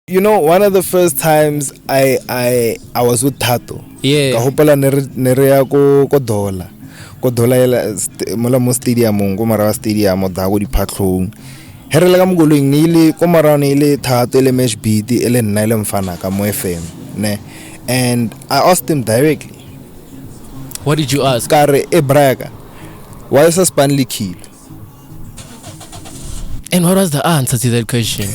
You know, one of the first times I was with Thato. Yeah. Ka hopola nere ya ko dola. Ko dola mola mo stadium go mara stadium da go diphatlhong. Here le ka mogolong ne ile ko mara ne ile Thato le match beat ele nna ile Mfana ka mo FM, ne. And I asked him directly. What did you ask? Kare e braga. Why is a Spanley kill? And what was the answer to that question?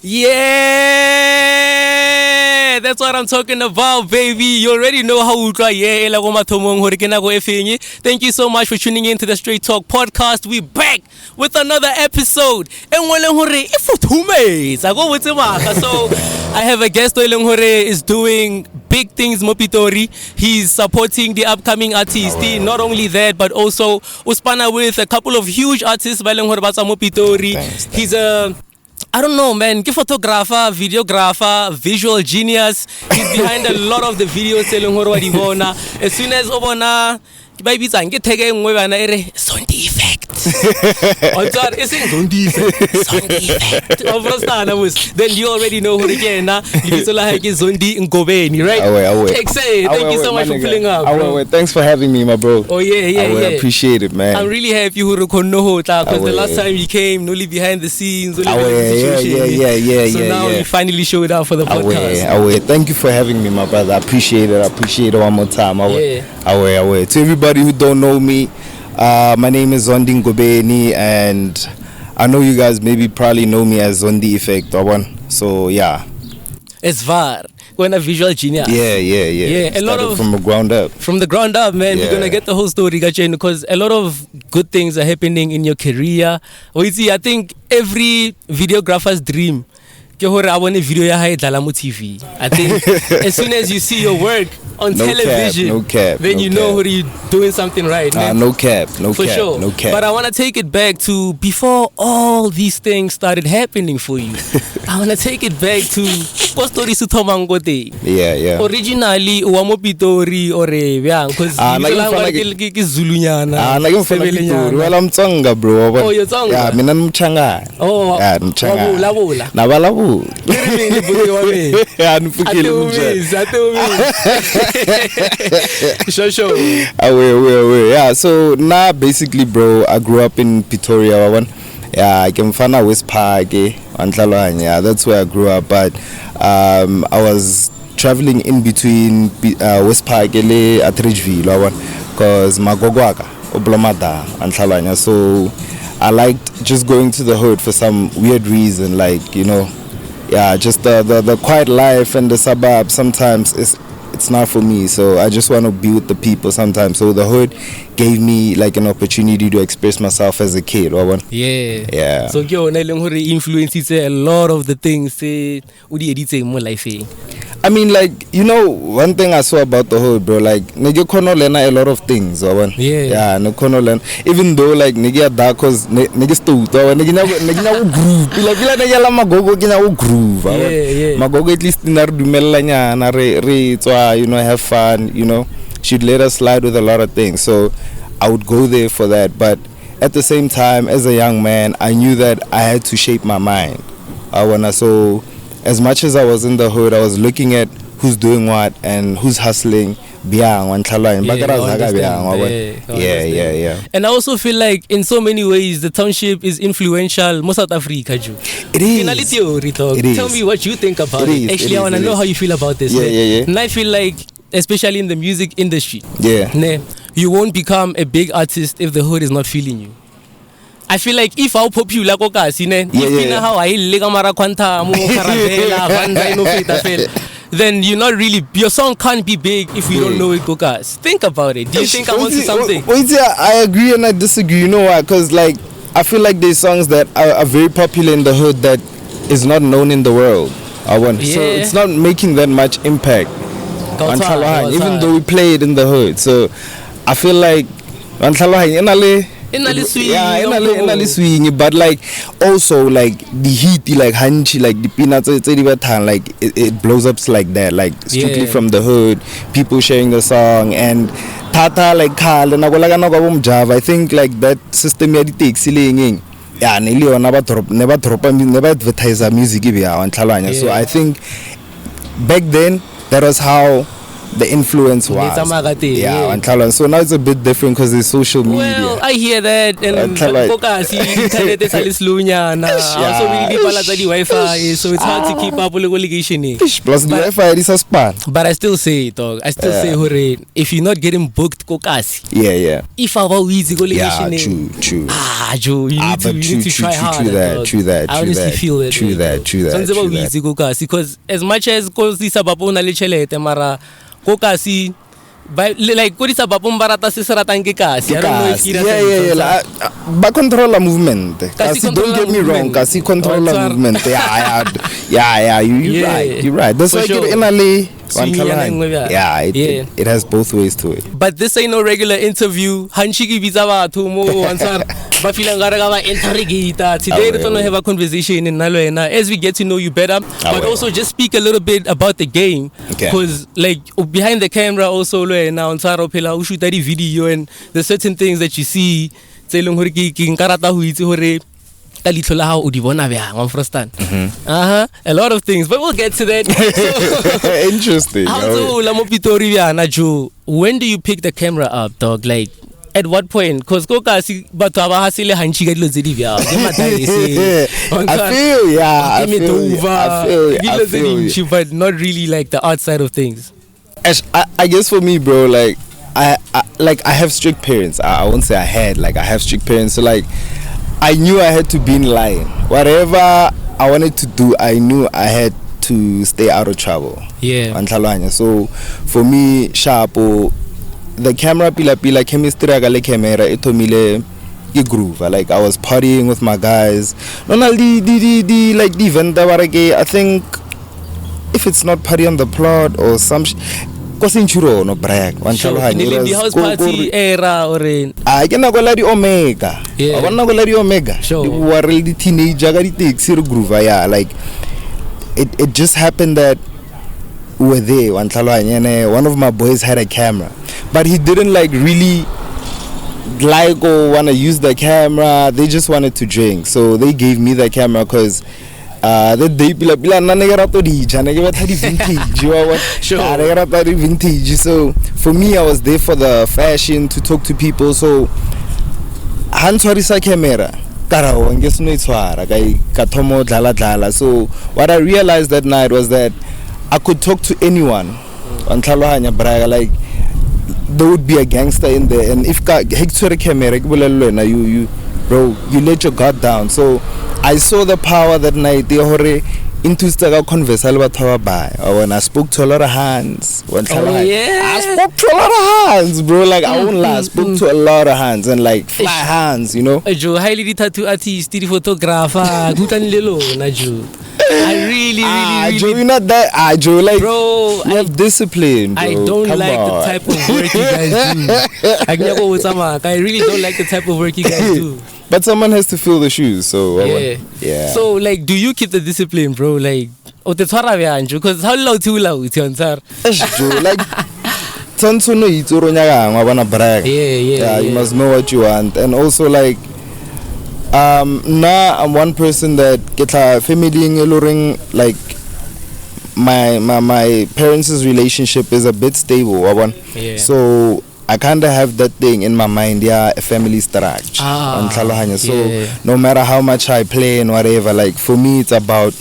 Yeah, that's what I'm talking about, baby. You already know how we try. Yeah, thank you so much for tuning in to the Straight Talk podcast. We back with another episode. So I have a guest who is doing big things mo Pitori. He's supporting the upcoming artists. Not only that, but also uspana with a couple of huge artists mo Pitori. He's a I don't know, man. Photographer, videographer, visual genius. He's behind a lot of the videos. As soon as Obona, Zondieffekt. Then you already know who again. Zondi Ngobeni, right? Thank you so much for pulling up. Thanks for having me, my bro. Oh yeah. I appreciate it, man. I'm really happy who because the last time you came, only behind the scenes, So now you finally showed up for the podcast. Thank you for having me, my brother. I appreciate it. One more time. To everybody who don't know me, my name is Zondi Ngobeni, and I know you guys probably know me as Zondieffekt. So yeah. It's VAR. When a visual genius. Yeah. A lot of from the ground up. From the ground up, man. We're gonna get the whole story, because a lot of good things are happening in your career. I think every videographer's dream. Video TV. I think as soon as you see your work on television, then you know you're doing something right. No cap. For sure. But I want to take it back to before all these things started happening for you. I want to take it back to Pitori Sutomangote. Yeah. Originally, Uwamo Pitori or because Zulunyana. Well, I'm Tonga, bro. Oh, you're Tonga. Yeah, I'm Changa. Oh, yeah, Changa. Nabalabu. Sure. Yeah, so now basically, bro, I grew up in Pretoria. Yeah, I came from West Park, yeah, that's where I grew up. But I was traveling in between West Park and Atteridgeville, because Magogwaka, Oblomada, and Talanya. So I liked just going to the hood for some weird reason, like, yeah, just the quiet life and the suburbs sometimes it's not for me. So I just want to be with the people sometimes. So the hood gave me like an opportunity to express myself as a kid. Yeah. So you influences a lot of the things more life. I mean, like, one thing I saw about the hood, bro, like, nigga kono lena a lot of things, yeah, no kono lena. Even though, like, nigga dark, cause nigga stood, nigga groove, like la magogo gina groove, magogo at least na dumela nya na re have fun, she'd let us slide with a lot of things, so I would go there for that. But at the same time, as a young man, I knew that I had to shape my mind. So as much as I was in the hood, I was looking at who's doing what and who's hustling. Yeah. And I also feel like in so many ways the township is influential most South Africa. It is. Tell me what you think about it. Actually, I want to know how you feel about this. Yeah. And I feel like, especially in the music industry, you won't become a big artist if the hood is not feeling you. I feel like if how popular how I then you're not really, your song can't be big if you don't know it, Kokas. Think about it. Do you think I'm onto something? I agree and I disagree. You know why? Because like I feel like there's songs that are very popular in the hood that is not known in the world. So it's not making that much impact even though we play it in the hood. So I feel like swing, but like also like the heat, like hanchy, like the peanuts, like it blows up like that, like strictly from the hood, people sharing the song and Tata like Carl and Java. I think like that system takes singing. Yeah, never advertise our music. So I think back then that was how the influence was. So now it's a bit different because there's social media. Well, I hear that. And Wi-Fi, so it's hard to keep up with the litigation. Plus the Wi-Fi is a span. But I still say, dog. I still say, hooray, if you're not getting booked, kokasi. Yeah. If I were easy, true. Joe, you need to try hard. True that. I honestly feel it. True that. Because as much as this abapona lechelete, mara kokasi. But like what is abapon barata sisaratan ke kasi? I don't know if but control the movement. Kasi don't get me wrong. Kasi control the movement. Yeah. You're right. That's why I get in LA. It has both ways to it. But this ain't no regular interview. Hanchiki bizaba to mo answer. But feeling garaga interrogator. Today we're gonna have a conversation in Naloena as we get to know you better. But also just speak a little bit about the game. Because like behind the camera also now on Saro Pela who shoot that video and the certain things that you see. A lot of things, but we'll get to that. Interesting. When do you pick the camera up, dog? Like at what point? Because I feel, but not really like the outside of things. I guess for me, bro, like I have strict parents. I won't say I had, like I have strict parents. So like I knew I had to be in line. Whatever I wanted to do, I knew I had to stay out of trouble. Yeah. So for me, sharpo, the camera pila chemistry agale camera itomile groove. Like I was partying with my guys. No, the like the event I think if it's not party on the plot or some no brag the house party era or I can go let Omega. I wanna go let Omega. Sure. You were really teenager groove. Yeah, like it just happened that we were there. One of my boys had a camera, but he didn't like really like or wanna use the camera. They just wanted to drink, so they gave me the camera because the day vintage. So for me, I was there for the fashion, to talk to people. So camera. So what I realized that night was that I could talk to anyone. Like there would be a gangster in there, and if camera, you bro, you let your guard down. So I saw the power that night. Into converse when I spoke to a lot of hands. I spoke to a lot of hands, bro. Like I won't lie, I spoke to a lot of hands and like fly hands, you know. Joe, highly tattoo artist, photographer, good and little, Naju. I really Joe, you're not that. Joe, like, bro, you have discipline, bro. I don't like the type of work you guys do. I really don't like the type of work you guys do. But someone has to fill the shoes, so yeah. So like, do you keep the discipline, bro? Like, because how loud too loud, Joe? Like, you must know what you want, and also like. Now I'm one person that get a family like my parents' relationship is a bit stable. So I kind of have that thing in my mind, a family structure. So no matter how much I play and whatever, like for me it's about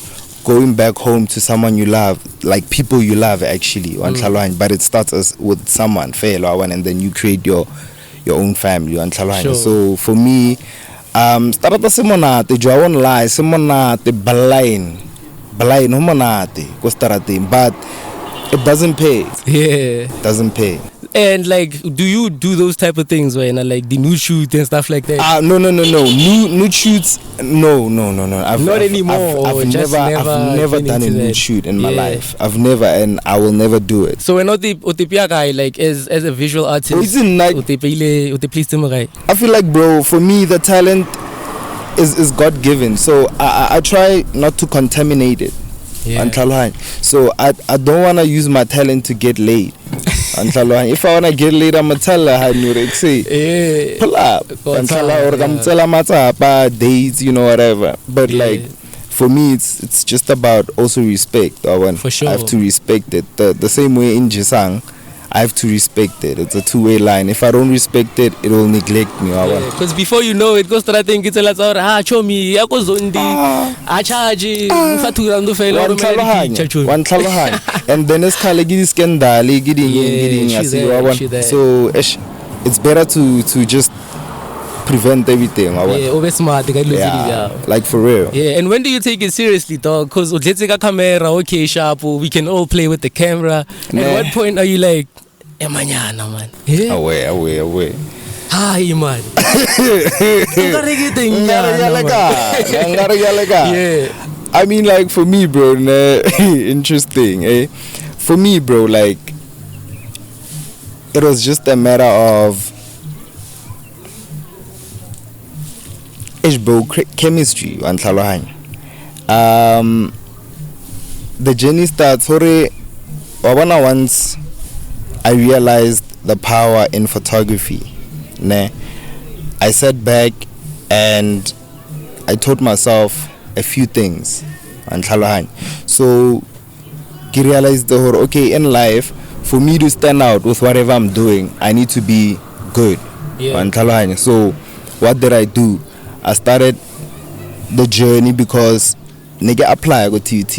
going back home to someone you love, like people you love actually. But it starts with someone, and then you create your own family. So for me, starata semonate jo I won't lie, semonate balain homonate ko starating, but it doesn't pay. It doesn't pay. And like, do you do those type of things when like the nude shoot and stuff like that? No. Nude shoots. No. Not anymore. I've never done a nude shoot in my life. I've never, and I will never do it. So when Otipia guy, like as a visual artist, I feel like, bro, for me the talent is God given. So I try not to contaminate it. Yeah. So I don't want to use my talent to get laid. If I want to get laid, I'm going to tell her, pull up. Or dates, you know, whatever. But like, for me, it's just about also respect. For sure. I have to respect it. The same way in Jisang, I have to respect it. It's a two-way line. If I don't respect it, it will neglect me. Because before you know it, goes to that thing, it's like, show me, ako zondi, charge, and then it's kind of getting scandal, so it's better to just prevent everything. Like for real. Yeah, and when do you take it seriously, dog? Because let's take a camera, okay, sharp, we can all play with the camera. At what point are you like, mañana, man? Yeah? Away. Hi, man. Yeah. I mean, like, for me, bro, interesting, eh? For me, bro, like, it was just a matter of bro, chemistry. The journey starts once I realized the power in photography. I sat back and I taught myself a few things. So I realized okay, in life, for me to stand out with whatever I'm doing, I need to be good. Yeah. So what did I do? I started the journey because nigga apply I go TUT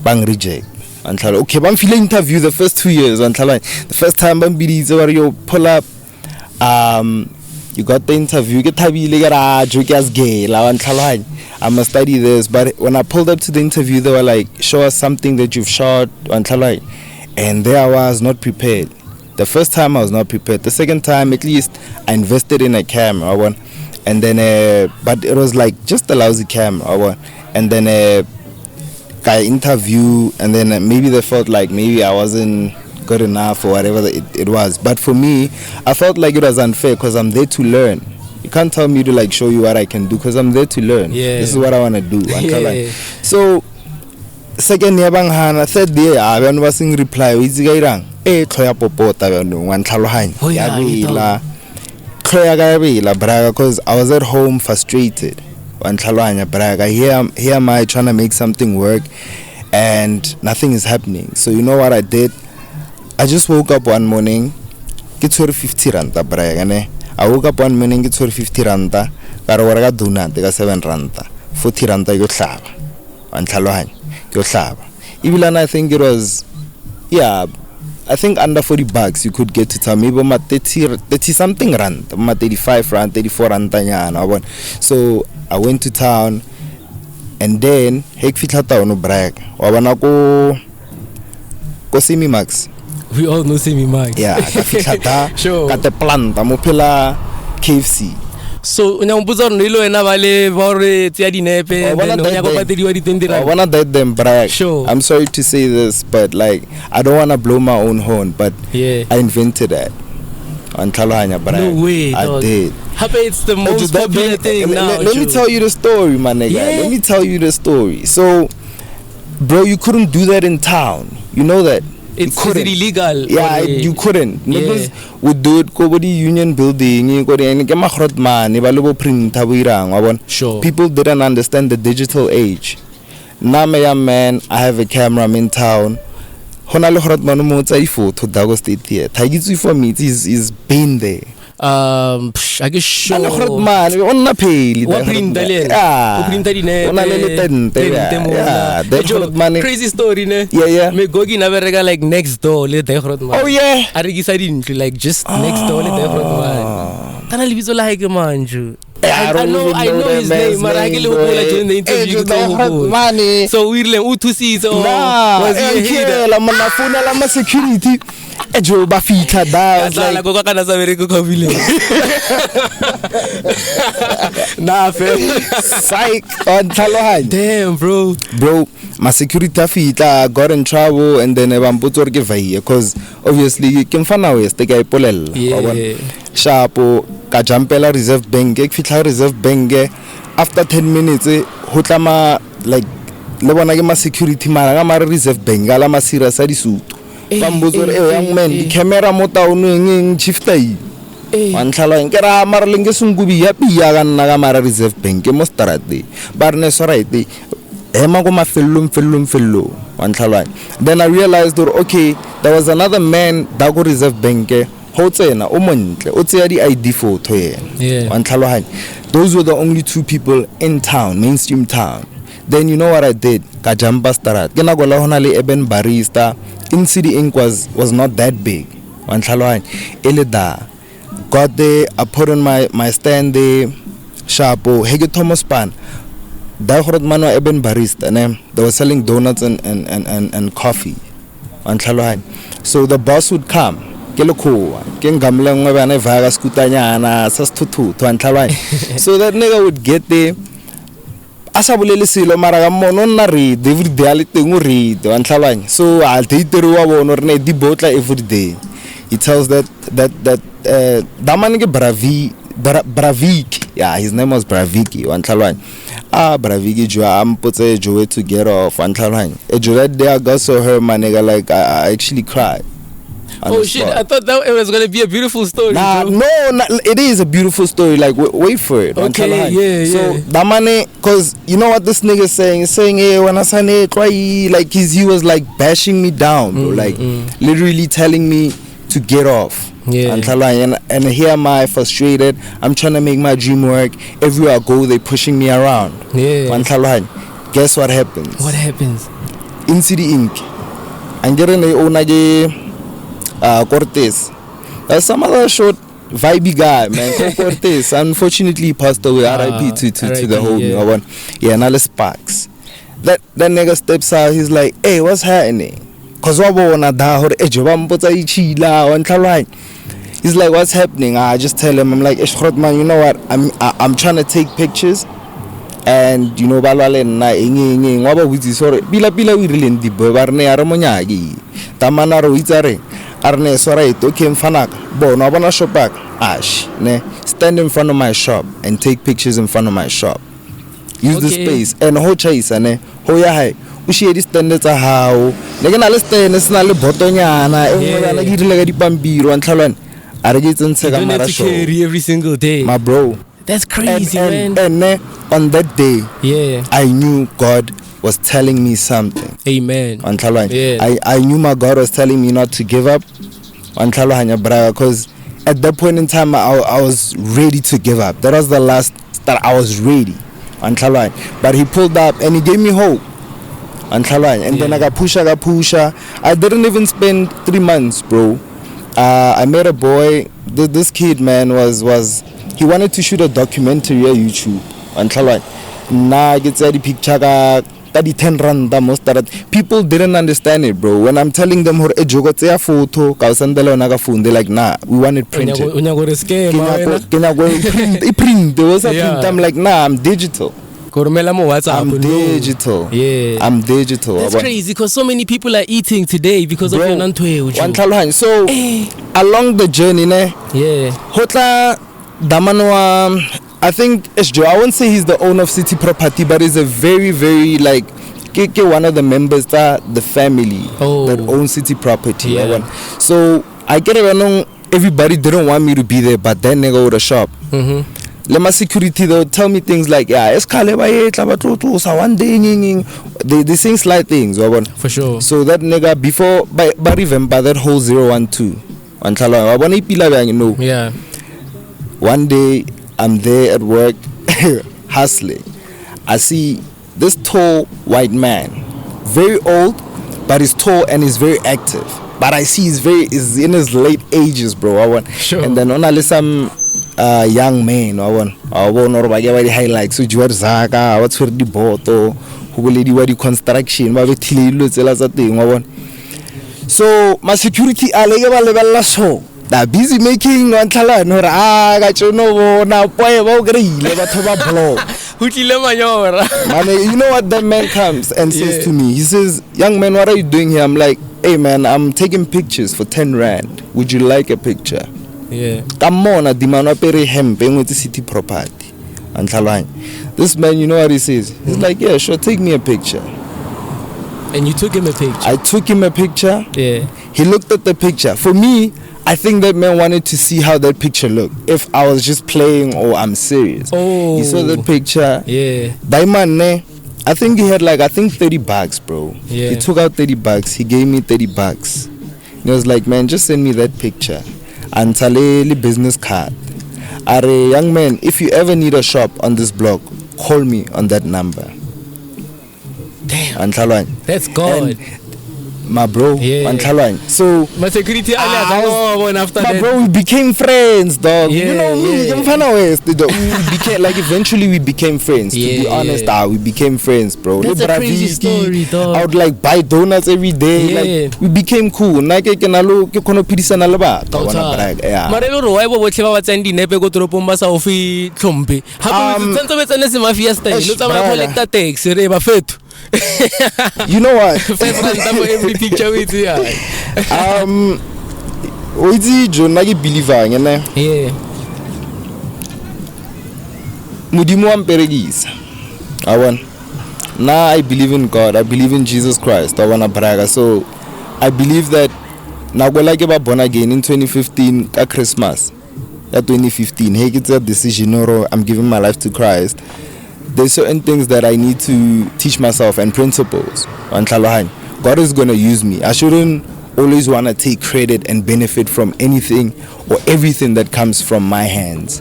bang reject. Okay, I'm feeling interview the first 2 years. The first time I'm you pull up, you got the interview, you get I must study this. But when I pulled up to the interview, they were like, show us something that you've shot, and there I was not prepared. The first time I was not prepared. The second time, at least, I invested in a camera. And then, but it was like just a lousy camera. And then, I interview, and then maybe they felt like maybe I wasn't good enough or whatever it was. But for me, I felt like it was unfair because I'm there to learn. You can't tell me to like show you what I can do because I'm there to learn. Yeah. This is what I want to do. Yeah. So, second year bang hana, third year I wasn't reply. Because I was at home frustrated. Here am I trying to make something work and nothing is happening. So you know what I did? I just woke up one morning, get 50 ranta. I woke up one morning, get 50 ranta. Karawaga duna, take 7 ranta. 40 ranta yo tlaba. Even I think it was, I think under $40 you could get to town. Maybe 30 something rand, 35 rand, 34 rand. So I went to town, and then hek fitla town brag. Wabana ko Simi Max. We all know Simi Max. Yeah, ka sure. Ka te planta mo phela KFC. So una mpuza nilo ena bale ba re tsia dinepe then o ya go patediwa di 20 rand. I wanna let them brag. Sure. I'm sorry to say this, but like I don't wanna blow my own horn, but yeah, I invented that. No way, I did. It's the most popular thing now. Let me tell you the story, my nigga. Yeah. Let me tell you the story. So, bro, you couldn't do that in town. You know that. It's illegal. Yeah, you couldn't. Yeah. Because we do it go the union building, Sure. People didn't understand the digital age. Now, man, I have a camera, I'm in town. Photo Dago State Theatre. For me, is been there. I guess sure. Crazy story, ne? Yeah. Me gogi na verega like next door le degrot man. Oh yeah. Arigisa didn't like just next door le degrot man. Tana libizo like manju. I know his name, but I can't during the interview. So we learn Utusi. So was he a hater? La security. Ejo ba fitla da like go kana sa bereko ka vile. Nah, fam. Psych on Talohan. Damn, bro. My security fitla got in trouble and then bambutso re ke vai because obviously ke Mfana West ke a ipolella. Yeah. Shapo ka jumpela reserve bank ke fitla reserve bank after 10 minutes ho tlama like le bona ke ma security mara ga mara reserve bank ala ma serious a disutu. Bambutso young man di camera Motaung ngeng chifta yi. Wantlhala nkera mara lenge sungubi ya piya ga nna ga mara reserve bank mo strate. Bar ne so right. Ema go mafello wantlhala. Then I realized that okay, there was another man that go reserve bank ho tsena o montle o tseya di ID photo yeah. Wantlhala. Those were the only two people in town, mainstream town. Then you know what I did? Ka jumpa strat. Ke na go la hona le Eben Barista. In City Inc was not that big. Wantlhala eleda. Got there, I put on my stand there. Shapo, Hege Thomas Pan. That hot man was Eben Barista. They were selling donuts and coffee. Wantlhala. So the boss would come. Keloko, Ken Gamlang Wabana Vaga Scutanyana, Sastutu, to Wantlhala. So that nigga would get there. Asabulele silo maragamo non na read every day alitingu read Wantlhala. So I'll take the ruwa or ne di botla every day. He tells that man ke Bravik. Yeah, his name was Braviki Wantlhala. Braviki Joa amputse Joe to get off Wantlhala. Joe that day I got so her my nigga like I actually cried. Oh shit, I thought that it was gonna be a beautiful story. Nah, no, it is a beautiful story. Like, wait for it. Okay, yeah. So, that man, cause you know what this nigga is saying? He's saying, hey, when I say like, he was like bashing me down, bro. Like, literally telling me to get off. Yeah. And here am I frustrated. I'm trying to make my dream work. Everywhere I go, they pushing me around. Yeah. Guess what happens? What happens? In City Inc. I'm getting the owner. Cortez. There's some other short vibey guy, man. Cortez. Unfortunately, he passed away. RIP to the whole one. Yeah, now Sparks. That nigga steps out. He's like, hey, what's happening? Cause wanna die. He's like, what's happening? I just tell him, I'm like, man, you know what? I'm trying to take pictures. And you know, balale na inging waba wizi sore bila we really ndi barne aramonyagi tamana ro itare arne sore to ke Mfana bo no bona shop back ash ne stand in front of my shop and take pictures in front of my shop. Use the space and ho chase ne ho ya hai o share di stand tsa hao le ke na le stand sna le botonyana e ngwe na ke dile ka dipampiro antlhalwane are ke tsentse ka mara show every single day, my bro. That's crazy, man. And on that day, yeah, I knew God was telling me something. Amen. Yeah. I knew my God was telling me not to give up. Because at that point in time, I was ready to give up. That was the last that I was ready. But he pulled up and he gave me hope. And then I got pusher. I didn't even spend 3 months, bro. I met a boy. This kid, man, was he wanted to shoot a documentary on YouTube. Nah, get the picture ka di 10 rand most that people didn't understand it, bro. When I'm telling them hore ejogo tseya photo ka sendela ona ka phone, they're like, nah, we want it printed. Print. There was a print. I'm like, nah, I'm digital. I'm digital. Yeah. I'm digital. That's crazy because so many people are eating today because of your Nantwe. So along the journey, yeah. Hotla Damanwa, I think I won't say he's the owner of City Property, but he's a very, very like one of the members that the family that owns City Property. Yeah. So I get it. Everybody didn't want me to be there, but then they go to the shop. Lema security, they'll tell me things like, yeah, one day, they saying slight things. For sure. So that nigga, before, by that whole 012, yeah. One day, I'm there at work, hustling. I see this tall white man, very old, but he's tall and he's very active. But I see he's in his late ages, bro. Sure. And then on some young men wa bona gore ba ke ba di highlights o jwa zaka ba tshwere di boto go bolediwa di construction ba bethile dilo tsela tsa teng wa bona. So my security a le ke ba lebella so da busy making one tlhalane gore ka tsono bona poe ba o greile batho ba block Hutlile manyora. man. You know what, that man comes and says to me, he says, young man, what are you doing here? I'm like, hey man, I'm taking pictures for 10 rand. Would you like a picture? Yeah. Come on, di mano pere hempe with the city property. And this man, you know what he says? He's like, yeah, sure, take me a picture. And you took him a picture? I took him a picture. Yeah. He looked at the picture. For me, I think that man wanted to see how that picture looked. If I was just playing or I'm serious. Oh. He saw that picture. Yeah. That man, I think he had $30, bro. Yeah. He took out $30. He gave me $30. He was like, man, just send me that picture. And Taleli business card. Are young man, if you ever need a shop on this block, call me on that number. Damn. And That's God. my bro, Yeah. So My security after my that. bro, we became friends, dog. Yeah, you know me, yeah. Mfana West, dog. We became like eventually we became friends. To be honest, we became friends, bro. That's a crazy story, dog. I would like buy donuts every day. Yeah. Like we became cool. Like ke nalo ke kono pidisana le batho. Bona brag. Yeah. Mare lo wa bo botlhe ba tsang dinepe go toropong ba sa ofi tlhompe. Ha bo tsantse be tsene se mafia style. Lo tsama collector tax re ba fetu. You know what? First run double every picture with ya. Oitsi Jona ke believer ngene. Yeah. Modimo wa mperegisa. Now I believe in God. I believe in Jesus Christ. Braga. So I believe that now ke ba born again in 2015 at Christmas. At 2015, hey, it's a decision or I'm giving my life to Christ. There's certain things that I need to teach myself and principles. God is going to use me. I shouldn't always want to take credit and benefit from anything or everything that comes from my hands.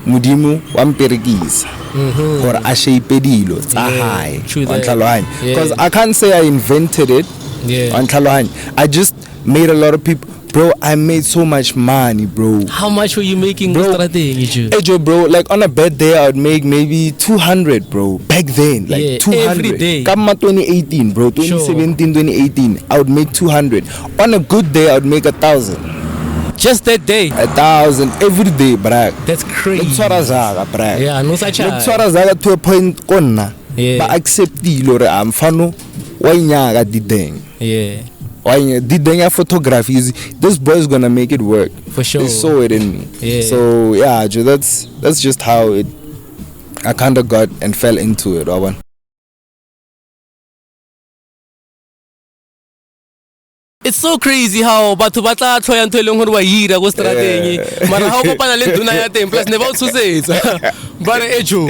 Modimo wa mperekisa gore a shape dilo tsa hae because I can't say I invented it. I just made a lot of people. Bro, I made so much money, bro. How much were you making, bro? Hey, Joe, bro, like on a bad day, I would make maybe 200, bro. Back then, like 200. Every day. Come 2018, bro. 2017, 2018, I would make 200. On a good day, I would make 1,000. Just that day? 1,000 every day, bro. That's crazy. Yeah, no such a. To a point, konna. Yeah. But accept the lore am fano. Why nyaga dideng? Yeah. Dideng photography is this boy's gonna make it work for sure. They saw it in me. Yeah. So yeah, that's just how it. I kind of got and fell into it. It's so crazy how batho ba tla tlhoya ntho eleng gore wa ira go strateng mara ha o kopana le duna ya teng plus ne ba o tshosetsa but ejo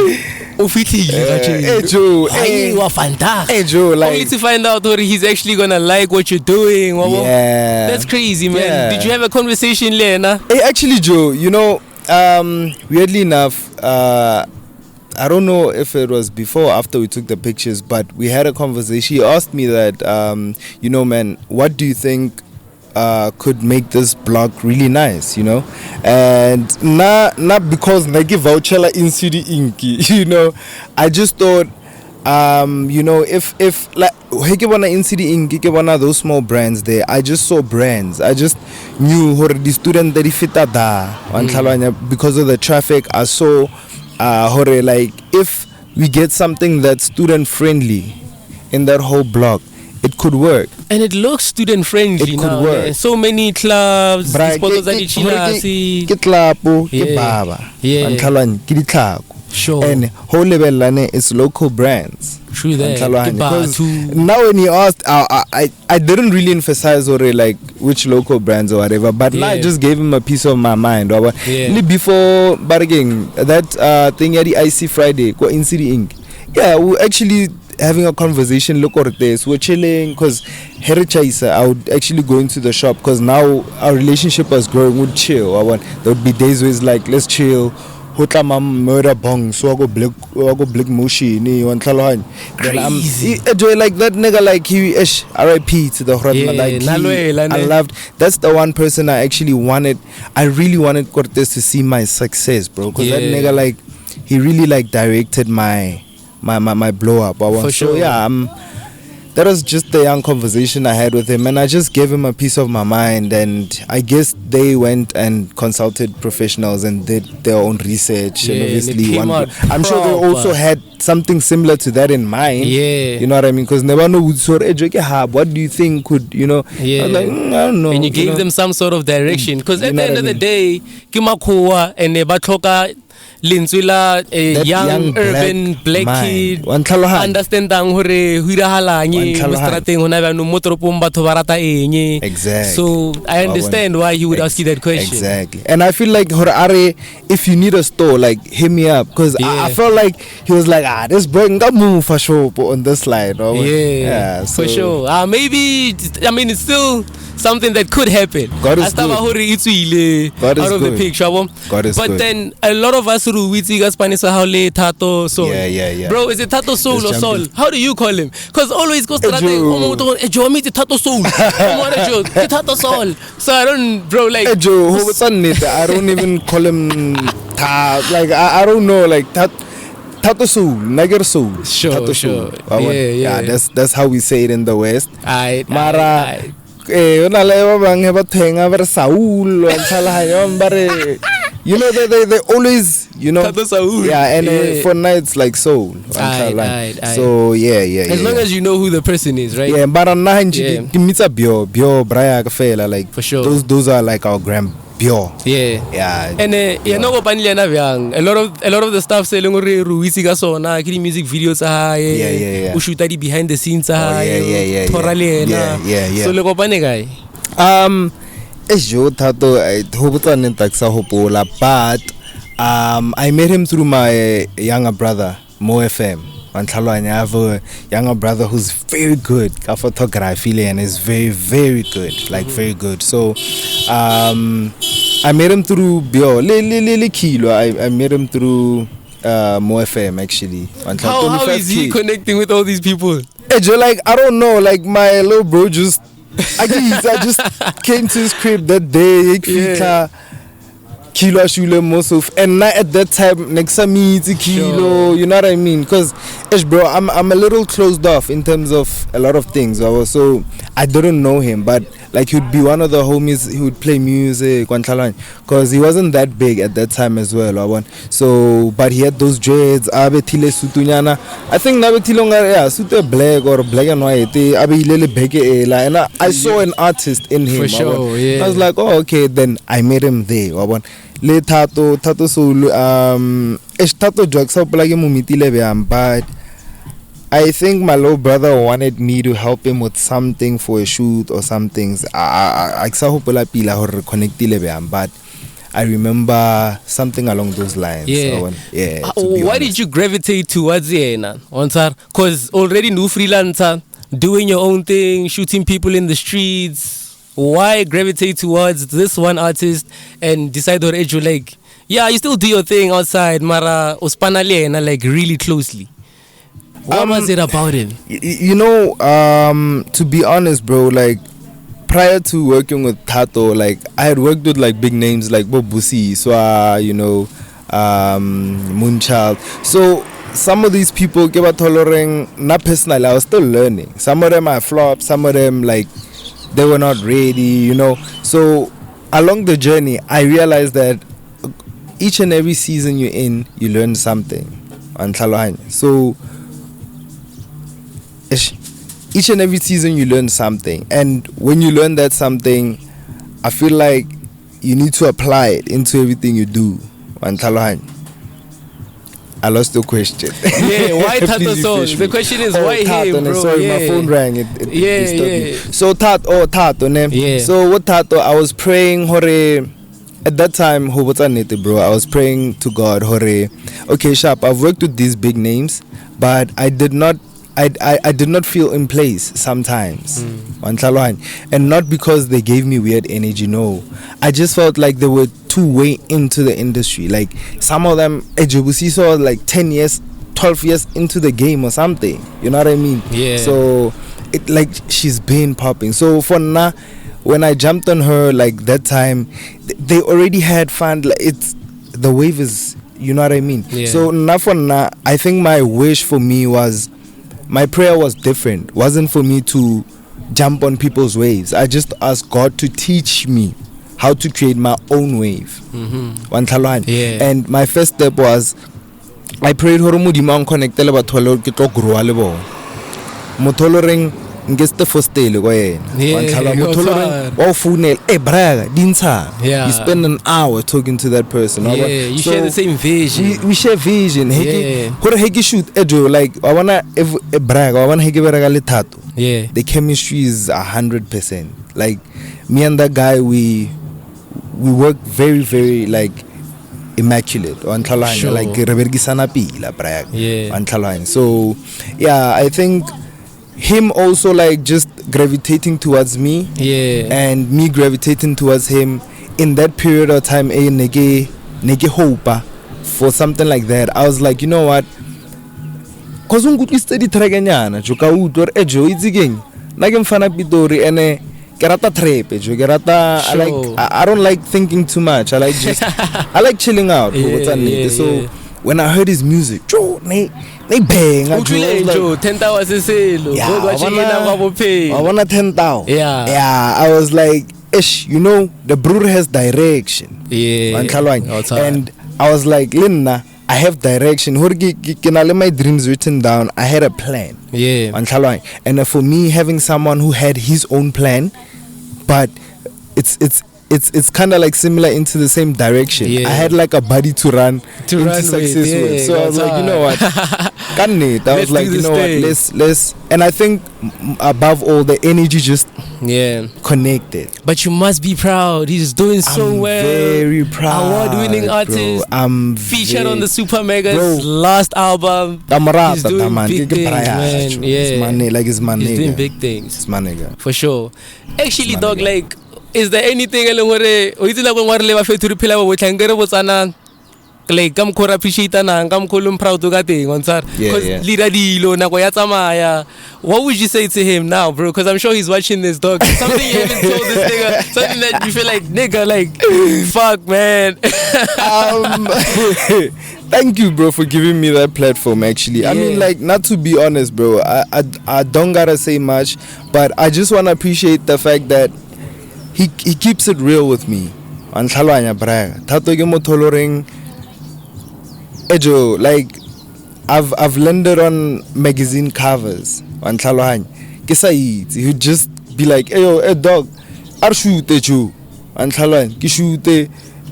o fitlhile ejo wa fantastic ejo like only to find out that he's actually gonna like what you're doing. Yeah, that's crazy, man. Yeah. Did you have a conversation Lena? Hey, actually Joe, you know, weirdly enough, I don't know if it was before or after we took the pictures, but we had a conversation. He asked me that, you know, man, what do you think could make this blog really nice, you know? And not because Nike voucher in city inky, you know. I just thought, you know, if like in city inky, those small brands there, I just saw brands. I just knew who the student that fit because of the traffic. I saw like if we get something that's student friendly in that whole block, it could work. And it looks student friendly. It could work. So many clubs, sure. And whole level it's local brands. True that. Now when you asked, I didn't really emphasize or like which local brands or whatever, but now I just gave him a piece of my mind. Before bargaining that thing at the IC Friday, go in City Inc. Yeah, we're actually having a conversation. Look at this, we're chilling because I would actually go into the shop because now our relationship was growing. We'd chill. There would be days where it's like let's chill. hotla murder bong so I go black motion then enjoy like that nigga like he RIP to the like I loved. That's the one person I actually wanted. I really wanted Cortez to see my success, bro, because that nigga like he really like directed my blow up. For sure. So yeah, that was just the young conversation I had with him, and I just gave him a piece of my mind, and I guess they went and consulted professionals and did their own research, and obviously I'm sure they also had something similar to that in mind. You know what I mean? Because never know what do you think could, you know? I was like, I don't know. And you gave them some sort of direction, because at the end of the day, Kimakua and Nebatoka Linzula, a young urban black kid, understandang hore huirahalangi, mustrateng honaba no motropomba tobarata enye. Exactly. So I understand why he would ask you that question. Exactly. And I feel like Horare, if you need a store, like hit me up, because I felt like he was like, this boy got move for sure on this slide. Yeah, so. For sure. Maybe I mean it's still something that could happen. God is good. God is out of good. the picture. God is but good. Then a lot of us who we see Spanish haule Thato Saul. Yeah. Bro, is it Thato Saul or Saul? How do you call him? Because always goes to Thato Saul. Thato Saul. So I don't, bro, like. I don't even call him like I don't know, like Thato Saul, Nagar Saul. Sure. Yeah. That's how we say it in the West. Mara. You know they always, you know, and for nights like soul. So yeah. As long as you know who the person is, right? Yeah, but on bio like for sure. Those are like our grand bio. Yeah. And a lot of the stuff selling Ruisi Gasona, music videos yeah. Shoot behind the scenes Yeah. So le guy. But I met him through my younger brother, FM. I have a younger brother who's very good at photography and is very, very good, like very good. So I met him through Kilo. I met him through FM actually. How is he connecting with all these people? Like I don't know, like my little bro just I just came to his crib that day. Kilo Ashule Mosuf, and not at that time next to me Kilo, you know what I mean? Because bro, I'm a little closed off in terms of a lot of things. So I didn't know him, but like he'd be one of the homies. He would play music because he wasn't that big at that time as well. So but he had those dreads. Abetile sutunyana. I think Nabetilonga sute black or black and white. And I saw an artist in him. For sure, I was like, oh okay, then I met him there. Le Thato Saul Thato jokes up like but I think my little brother wanted me to help him with something for a shoot or some things. I but I remember something along those lines. Why did you gravitate towards it? Because already new freelancer, doing your own thing, shooting people in the streets. Why gravitate towards this one artist and decide on edge like, yeah, you still do your thing outside, Mara Ospanaliena, like really closely? What was it about him? You know, to be honest, bro, like prior to working with Thato, like I had worked with like big names like Bobusi, Swa, you know, Moonchild. So some of these people give a tolerant, not personally, I was still learning. Some of them I flopped, some of them like they were not ready, you know. So along the journey, I realized that each and every season you're in, you learn something. So each and every season you learn something, and when you learn that something, I feel like you need to apply it into everything you do. I lost the question. Why Thato Saul? The question is why him, bro? Sorry, my phone rang. It me. So Thato, So what Thato? I was praying, hore. At that time, bro, I was praying to God, hore. Okay, sharp. I've worked with these big names, but I did not feel in place sometimes. And not because they gave me weird energy, no. I just felt like they were too way into the industry. Like some of them, saw like 10 years, 12 years into the game or something. You know what I mean? Yeah. So it like she's been popping. So for now, when I jumped on her like that time, they already had fun. Like, it's the wave is, you know what I mean? Yeah. So now for now, I think my wish for me was, my prayer was different. Wasn't for me to jump on people's waves. I just asked God to teach me how to create my own wave. Yeah. And my first step was, I prayed hore modimo ang connectele batho le ke tlo growa le bona. Motho le reng nke ste fostele go yena. Wanthala motho le reng wa phone braga dintsha. You spend an hour talking to that person. Yeah, you share the same vision. We share vision. Hore heke shoot ejo like I wanna braga, I wanna heke braga le Thato. Yeah. The chemistry is 100%. Like me and that guy, we work very, very like immaculate. Sure. Like revergisana pila braga. Yeah. So yeah, I think him also like just gravitating towards me. Yeah. And me gravitating towards him in that period of time, nege hope for something like that. I was like, you know what? Cause unguti study traganyana joka utor ejo itzigeng nake Mfana Pitori ene kerata trap ejo kerata. I don't like thinking too much. I like just I like chilling out. So when I heard his music, they bang. I was 10,000 seselo. I wanna 10,000. Yeah. I was like, ish, you know, the brewer has direction. Yeah. And I was like, Linna, I have direction. My dreams written down. I had a plan. Yeah. And for me, having someone who had his own plan, but it's kind of like similar into the same direction. Yeah. I had like a buddy to run success with. So I was like, you know what? I was like, you know what? Let's. And I think above all, the energy just connected. But you must be proud. He's doing so well. Very proud. Award-winning artist. I'm featured on the Super Mega's last album. He's doing big things, man. Yeah. He's doing big things. It's my nigga. For sure. Actually, dog, like, is there anything along where o itse la go ngware le ba fethu re phela ba botlhangere botsana like kam khora appreciate na kam kholum proud ka teng ontsar cuz leader dilo nako ya tsamaya. What would you say to him now, bro? Cuz I'm sure he's watching this, dog. Something you haven't told this nigga, something that you feel like nigga like fuck, man. Thank you, bro, for giving me that platform. Actually, I mean, like, not to be honest, bro, I don't gotta say much, but I just want to appreciate the fact that he keeps it real with me. Anthalwanya braga. Thato ke motho ring ejo, like I've landed on magazine covers. Anthalwanya. Ke sa itse, he would just be like, "Hey dog, ar shoot ejo." Anthalwanya, ke shoot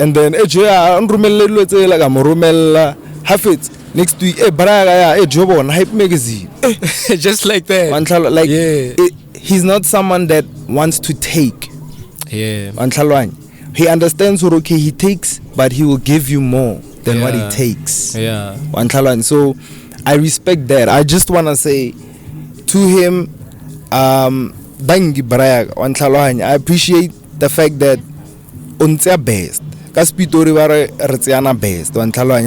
and then ejo ya nrumelle lo tse la ka morumella half it next week braga ya ejo bona hype magazine. Just like that. Anthalwanya, like he's not someone that wants to take. Yeah. He understands what he takes, but he will give you more than what he takes. Yeah. So I respect that. I just wanna say to him, Bangi Brag, I appreciate the fact that untia best. Cause Pitori best.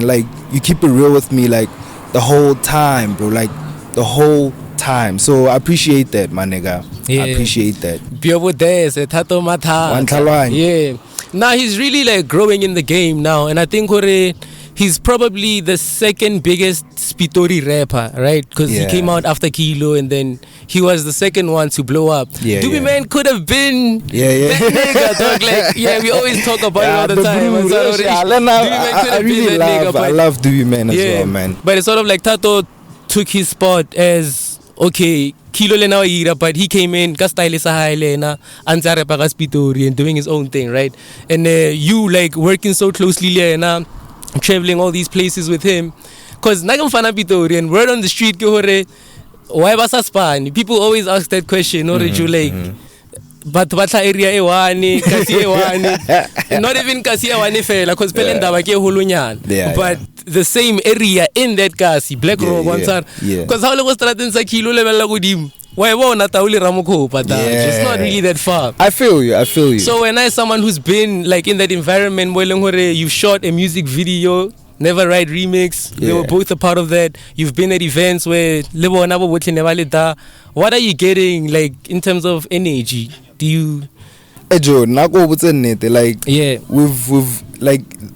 Like you keep it real with me like the whole time, bro. Like the whole time. So I appreciate that, my nigga. I appreciate that. Thato Mata. Yeah. Now he's really like growing in the game now, and I think he's probably the second biggest Pitori rapper, right? Because he came out after Kilo, and then he was the second one to blow up. Doobie Man could have been that nigga, dog. Like, we always talk about it all the time. I love Doobie Man as well, man. But it's sort of like Thato took his spot as, okay, Kilo le na ira, but he came in ka style sa high lena anza rapa ka Pitori and doing his own thing, right? And you like working so closely lena, traveling all these places with him, cause naga Mfana Pitori and word on the street ke hore why ba sa Spani? People always ask that question, or you like but batla area e one kasi e one not even kasi e one fela cause pele ndaba ke holunyana but the same area in that kasi Black Rock once cause how le go strateng sa Kilo level la godimo Why won't Tauli Ramoko, but it's not really that far. I feel you. So when I someone who's been like in that environment, you've shot a music video, Never Right remix. They were both a part of that. You've been at events where what are you getting like in terms of energy? Do you Joe,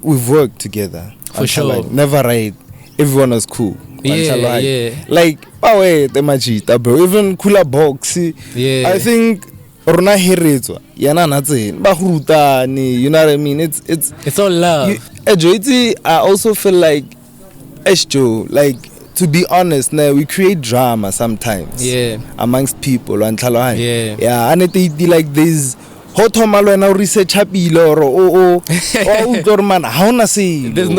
we've worked together. For sure. Like, Never Right. Everyone was cool. Yeah. Like, bro. Even Kula Box. Yeah. I think Rona Herezwa. Yana Natse. Bahurutani. You know what I mean? It's all love. I also feel like Joe, like, to be honest, now we create drama sometimes. Yeah. Amongst people. Yeah. Yeah. And it like this. Research happy man, there's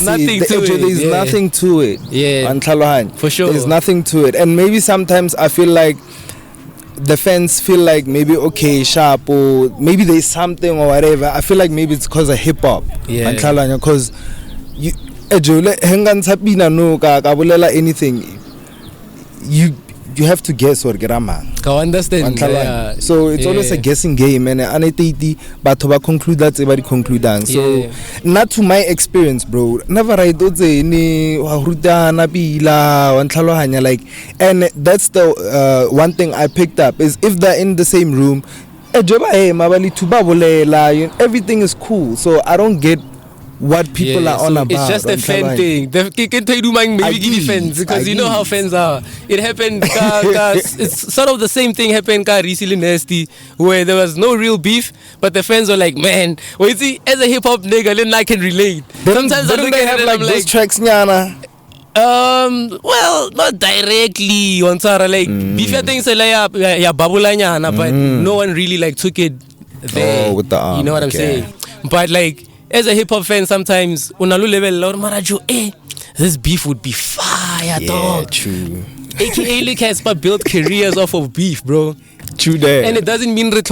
nothing to it. There's nothing to it. Yeah. For sure. There's nothing to it. And maybe sometimes I feel like the fans feel like maybe okay, sharp, or maybe there's something or whatever. I feel like maybe it's because of hip hop. Yeah. Because you anything. You have to guess what grammar. I understand. Yeah. So it's always a guessing game, and but to conclude that everybody conclude. So not to my experience, bro. Never I do ni like, and that's the one thing I picked up is if they're in the same room, everything is cool. So I don't get what people are on about. It's just a fan thing. Maybe give me fans because you know how fans are. It happened. It's sort of the same thing happened. Recently, nasty, where there was no real beef, but the fans were like, "Man, well, you see, as a hip hop nigga, then I can relate." Sometimes I look at it, I'm like, those tracks, Nyana. Well, not directly. On Sara, like beef, I think ya babulanyana, but no one really like took it there. With the arm. You know what I'm saying? But like, as a hip hop fan, sometimes unalu level this beef would be fire, dog. True. AKA Luke has built careers off of beef, bro. True that. And it doesn't mean like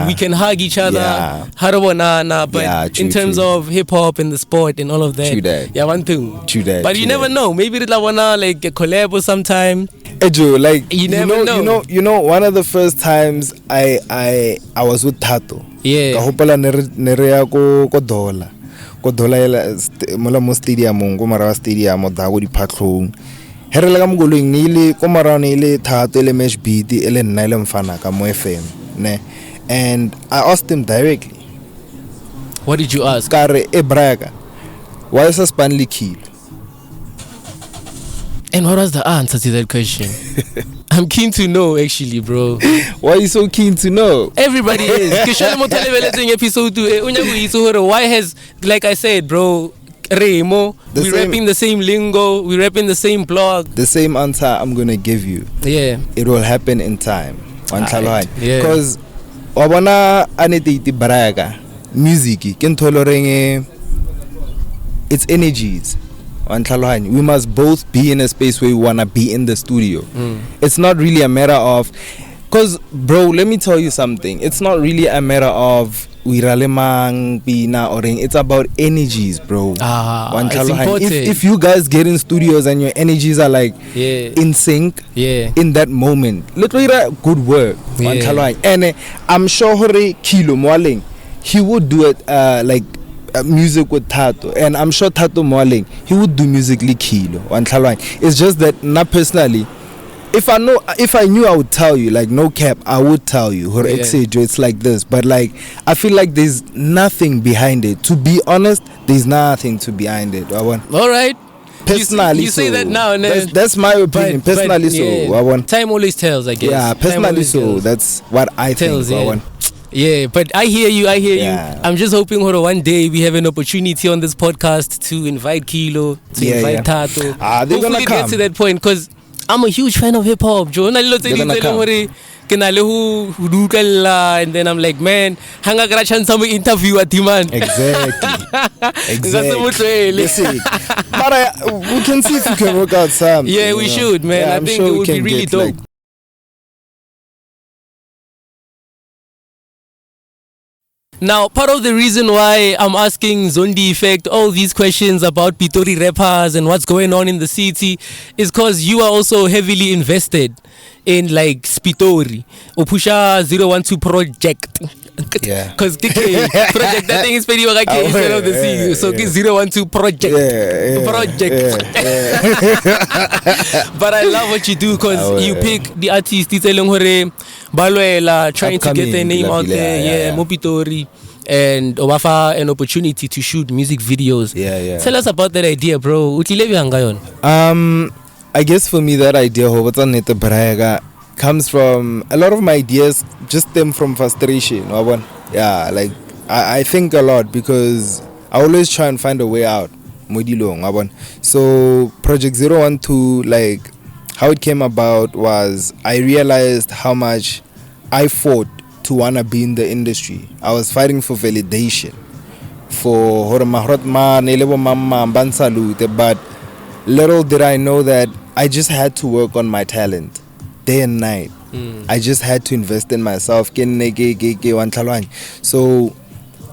we can hug each other, but in terms of hip hop and the sport and all of that. True that. Yeah, one thing. True that. But you never know. Maybe it's like a collab or sometime. Joe, like you never know. You know, one of the first times I was with Thato. Yeah. Kahopala nerea ko dola. Ko dola mola mo stadium go mara stadium da go diphatlhong. Here la ka mogolong ne ile ko mara ne ile Thato ele mesh beat ele nna ile Mfana ka mo FM, ne. And I asked him directly. What did you ask? Kare Braga. Why is Spanley killed? And what was the answer to that question? I'm keen to know, actually, bro. Why are you so keen to know? Everybody is. Episode 2. Why has, like I said, bro, Remo, we're rapping the same lingo, we're rapping the same blog. The same answer I'm gonna give you. Yeah. It will happen in time. Yeah. Because wabona anete baraga music kentolorenge it's energies. We must both be in a space where we wanna be in the studio. It's not really a matter of, cause bro, let me tell you something. It's not really a matter of it's about energies, bro. It's important. If you guys get in studios and your energies are like in sync, in that moment, literally good work. And I'm sure Kilo Mwaleng, he would do it like music with Thato, and I'm sure Thato Mwaleng, he would do musically Kilo. It's just that not personally. If I knew, I would tell you, like no cap, I would tell you. It's like this, but like I feel like there's nothing behind it. To be honest, there's nothing to behind it. All right. Personally, you say that now and then. That's my opinion. Time always tells, I guess. Yeah, personally, so that's what I think. Yeah, but I hear you. I'm just hoping one day we have an opportunity on this podcast to invite Kilo, to invite Thato. Hopefully it gets to that point, because I'm a huge fan of hip hop, Joe. And then I'm like, man, hanga kara chance some interview at man. Exactly. Listen, but we can see if we can work out some. Yeah, we should, man. I think it would be really dope. Now, part of the reason why I'm asking Zondieffekt all these questions about Pitori rappers and what's going on in the city is because you are also heavily invested in like Pitori Opusha 012 Projekt. Yeah. Because project that thing is pretty well instead of the C. So 012 Project. Project. But I love what you do because you pick the artists trying to get their name out there. Mo Pitori. And Owafa an opportunity to shoot music videos. Tell us about that idea, bro. I guess for me that idea comes from a lot of my ideas just stem from frustration. Yeah, like I think a lot because I always try and find a way out. So Project 012, like how it came about was I realized how much I fought to wanna be in the industry. I was fighting for validation, for but little did I know that I just had to work on my talent day and night. I just had to invest in myself. So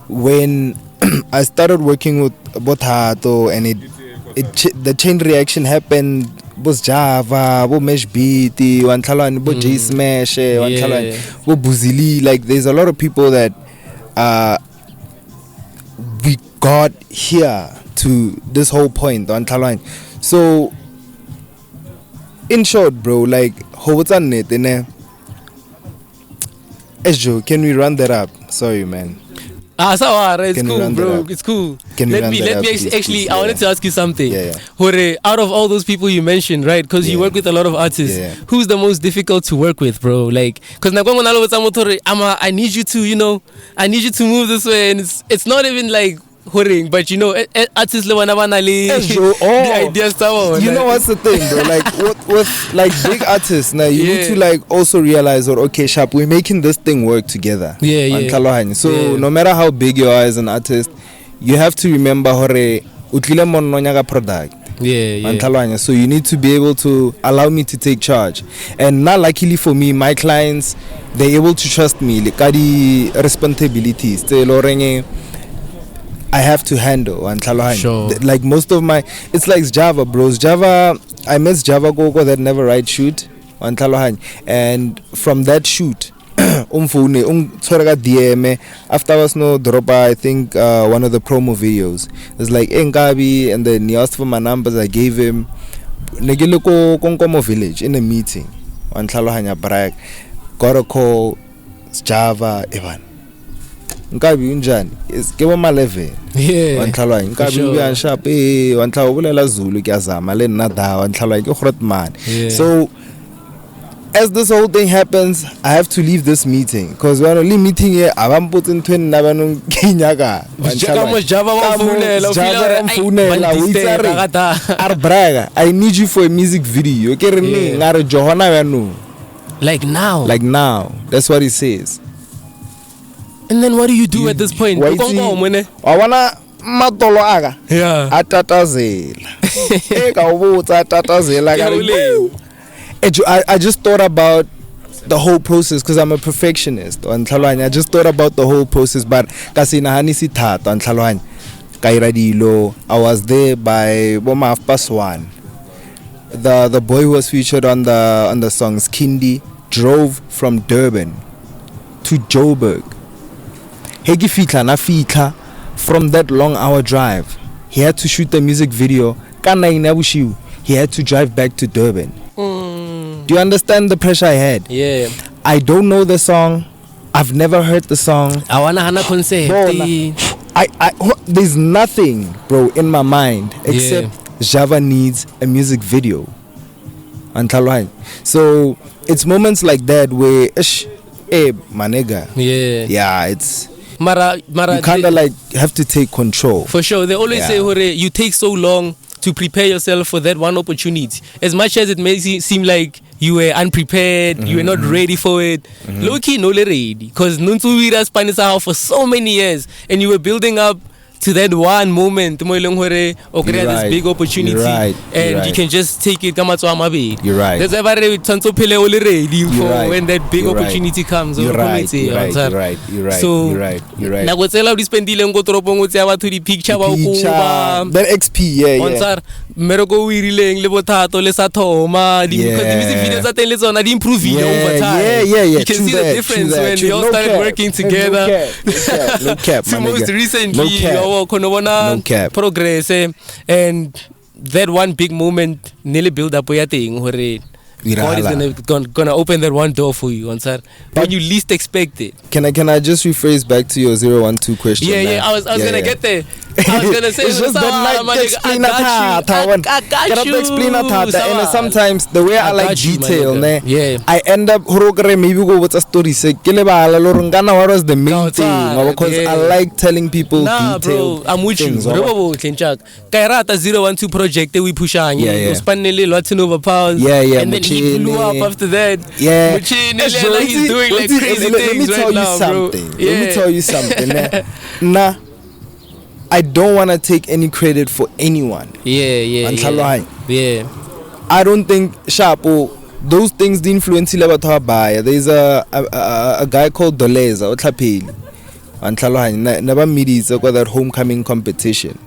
when I started working with Motheo and the chain reaction happened, was Sjava, bo Mesh Beat, bo J Smash, bo Buzili. Like there's a lot of people that we got here to this whole point. So in short, bro, like Ejo, can we run that up? Sorry, man. It's cool, bro. It's cool. Let me actually, I wanted to ask you something. Hore, out of all those people you mentioned, right? Because you work with a lot of artists. Who's the most difficult to work with, bro? Like, because I need you to, I need you to move this way, and it's not even like whoring, but artists the ideas. You know what's the thing, bro? Like with like big artists, now you need to like also realize that okay, sharp, we're making this thing work together. So no matter how big you are as an artist, you have to remember hore utlile mononyaga product. So you need to be able to allow me to take charge. And not luckily for me, my clients, they're able to trust me. Like the responsibilities. I have to handle like most of my, it's like Sjava, bros. Sjava, I met Sjava Gogo that never ride shoot and from that shoot DM after I was no drop, I think one of the promo videos. It's like Engabi, and then he asked for my numbers. I gave him Negiloko Konkomo village in a meeting. Brag got a call. Sjava Evan. Nkabi unjani isikiwa maleve wanhlalwa nkabi uyansharp wanhlalwa ubulela Zulu kuyazama le nada wanhlalwa ke Grootman. So as this whole thing happens, I have to leave this meeting because we're only meeting here abamputse ntweni nabanu kinyaka wanhlalwa I need you for a music video ngare Johana yanu like now that's what he says. And then what do you do at this point? I wanna matolo aga. Atatazela. I just thought about the whole process because I'm a perfectionist. I just thought about the whole process, but I was there by 1:30. The boy who was featured on the songs Kindi drove from Durban to Joburg. Hegi fitla na fitla from that long hour drive. He had to shoot the music video. He had to drive back to Durban. Do you understand the pressure I had? I don't know the song. I've never heard the song. There's nothing, bro, in my mind except Sjava needs a music video. So it's moments like that where my nigga. It's you kind of like have to take control. For sure. They always say, Hore, you take so long to prepare yourself for that one opportunity. As much as it may seem like you were unprepared, you were not ready for it. Low key, no ready. Because Nuntuira Spanish for so many years and you were building up to that one moment mo ileng hore o create this big opportunity and you can just take it kama tswa mabedi. You're right. That's why re tshwantse phele o le ready for when that big opportunity comes. You're right. So nako tsela o di spendileng go toropong o tsaya batho di picture ba go that XP mmereko o irileng le bothato le sa thoma di music videos tsa teng le tsona di improve over time. You can see the difference when they all started working together. No cap. So most recently you kono bona progress and that one big moment nearly build up ya teng hore God is gonna open that one door for you, when you least expect it. Can I just rephrase back to your 012 question? Yeah. I was gonna get there. I was gonna say it's just that like explain and sometimes the way I like detail, I end up maybe go with a story. Say what was the main thing? Because I like telling people detail. Bro, I'm with you. Kairata 012 project we push on. Spanely lots and over pounds. And then he blew up after that. He's doing like crazy things right now, bro. Let me tell you something. Nah, I don't want to take any credit for anyone. Yeah. I don't think Shapo those things the influence there's a guy called Doleza Otlapeli and never meets that homecoming competition.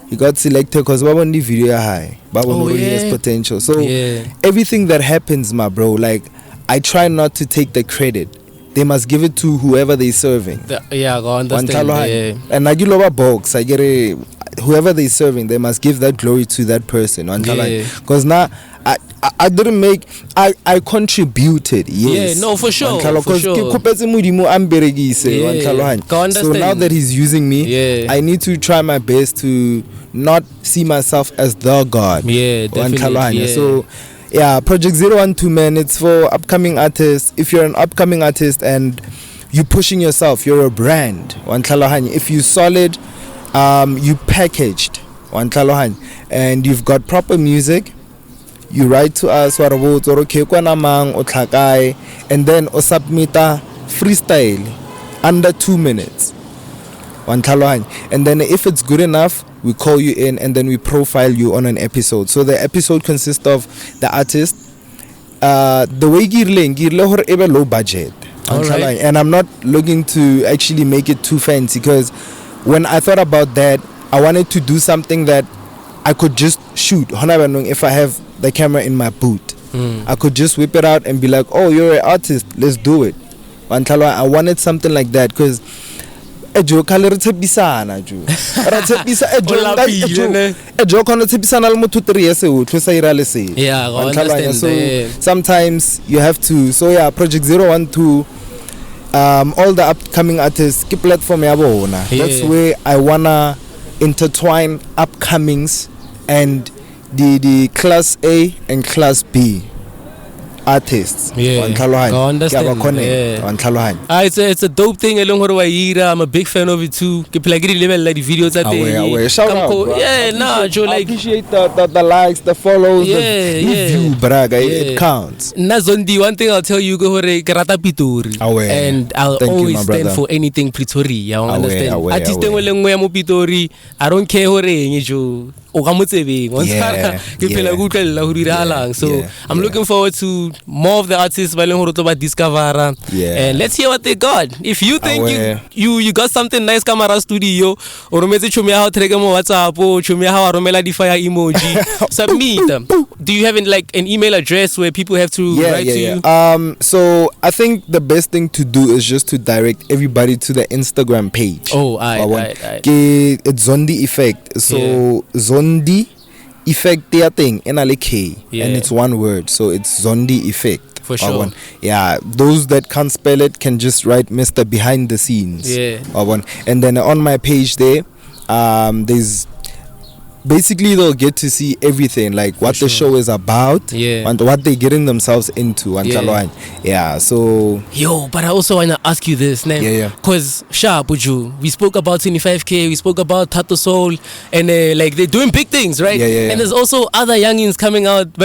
He got selected because Babon the video high. Babon has potential. So everything that happens, my bro, like I try not to take the credit. They must give it to whoever they're serving. I understand. And I give over box. I get it. Whoever they're serving, they must give that glory to that person. Because now I didn't make. I contributed. Yes. Yeah. No, for sure. So now that he's using me, I need to try my best to not see myself as the God. Yeah, definitely. So. Yeah, Project 012, man, it's for upcoming artists. If you're an upcoming artist and you're pushing yourself, you're a brand. If you're solid, you packaged. And you've got proper music, you write to us, and then submit a freestyle under 2 minutes. And then if it's good enough, we call you in and then we profile you on an episode. So the episode consists of the artist, the way girle low budget. And I'm not looking to actually make it too fancy, because when I thought about that, I wanted to do something that I could just shoot. If I have the camera in my boot, I could just whip it out and be like, oh, you're an artist, let's do it. I wanted something like that, because ejo kalere tsebisana jo ra tsebisa ejo khona tsebisana le motho 3 years o tlosa ira le se. Yeah, I understand. So sometimes you have to. So yeah, Project 012, all the upcoming artists keep platform ya bona. That's where I wanna intertwine upcomings and the class A and class B artists. I understand. It's a dope thing. I'm a big fan of it too. Like the videos that they shout out, bro. I appreciate the likes, the follows, the view, braga. It counts. Zondi, one thing I'll tell you, Pitori, and I'll always stand for anything Pretoria. I understand. Pitori, I don't care so I'm looking forward to more of the artists discover and let's hear what they got. If you think you got something nice, camera studio or WhatsApp or fire emoji, submit. Do you have an email address where people have to write to you? So I think the best thing to do is just to direct everybody to the Instagram page. It's Zondieffekt. So Zondieffekt thing in K, and it's one word, so it's Zondieffekt. For sure. Yeah, those that can't spell it can just write Mr. Behind the Scenes. And then on my page there, there's basically they'll get to see everything, like what the show is about, and what they're getting themselves into. So but I also want to ask you this, because we spoke about 25K, we spoke about Thato Saul, and like they're doing big things, right? And there's also other youngins coming out,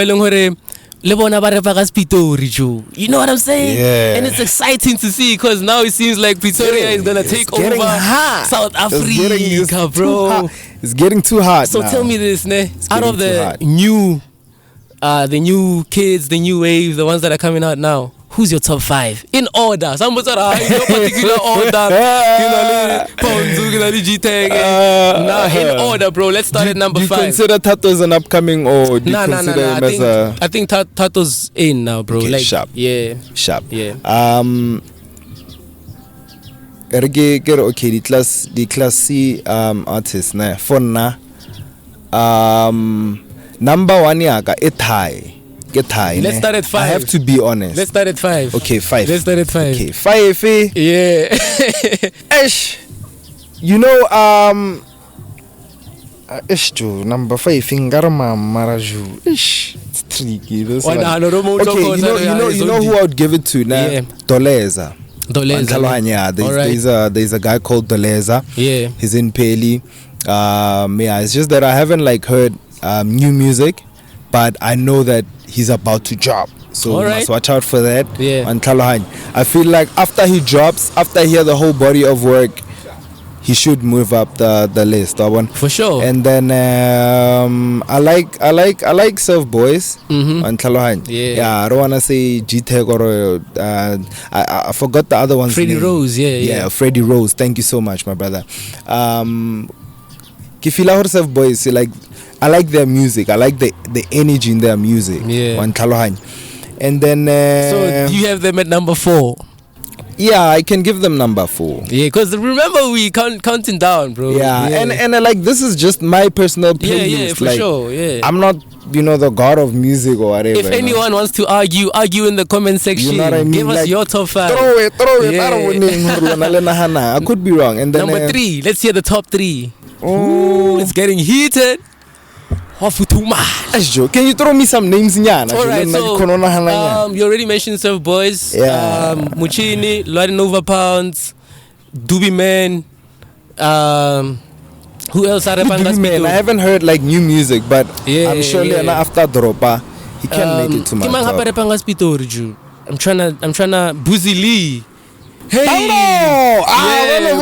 Lebona ba repa ka Pitori, Joe. You know what I'm saying? Yeah. And it's exciting to see because now it seems like Pretoria is gonna take over South Africa, bro. It's getting too hot. So now. tell me this, ne? Out of the new kids, the new wave, the ones that are coming out now, who's your top 5 in order? Some in no particular order. Now in order, bro. Let's start at number 5. Do you consider Thato as an upcoming, or do you consider him as a? I think Thato's in now, bro. Okay, like sharp. Yeah. Sharp. Yeah. Okay, the class C artists na for na number 1 yaga Thai. Let's start at 5. I have to be honest. Let's start at 5. Okay, 5. Let's start at 5. Okay, 5. Yeah. Ish. You know, ish jo number 5 Ngarama Maraju. Ish. It's tricky. This one. Okay, you know who I would give it to now? Yeah. Doleza. Yeah, there's a guy called Doleza. Yeah. He's in Peli. Yeah, it's just that I haven't like heard new music, but I know that he's about to drop. So must watch out for that. Yeah. And I feel like after he drops, after he has the whole body of work, he should move up the list. For sure. And then I like Surf Boys on Talohan. Yeah. I don't wanna say G-Tech or I forgot the other one's Freddie name. Rose, yeah. Freddie Rose. Thank you so much, my brother. Kifila Surf Boys, like I like their music. I like the energy in their music. Yeah. On Talohan. And then so you have them at number 4. Yeah, I can give them number 4. Yeah, because remember we counting down, bro. Yeah. And like this is just my personal playlist. Yeah, for like, sure. Yeah. I'm not, the god of music or whatever. If anyone wants to argue in the comment section. You know what I mean? Give us like, your top 5. Throw it. Yeah. I could be wrong. And then number 3. Let's hear the top 3. Oh, it's getting heated. Can you throw me some names? Alright, so you already mentioned Surf Boys. Yeah. Muchini, Nova Pounds, Doobie Man. Who else? I haven't heard like new music, but I'm sure after Droppa, he can make it to my top. I'm trying to Boozy Lee. Hey,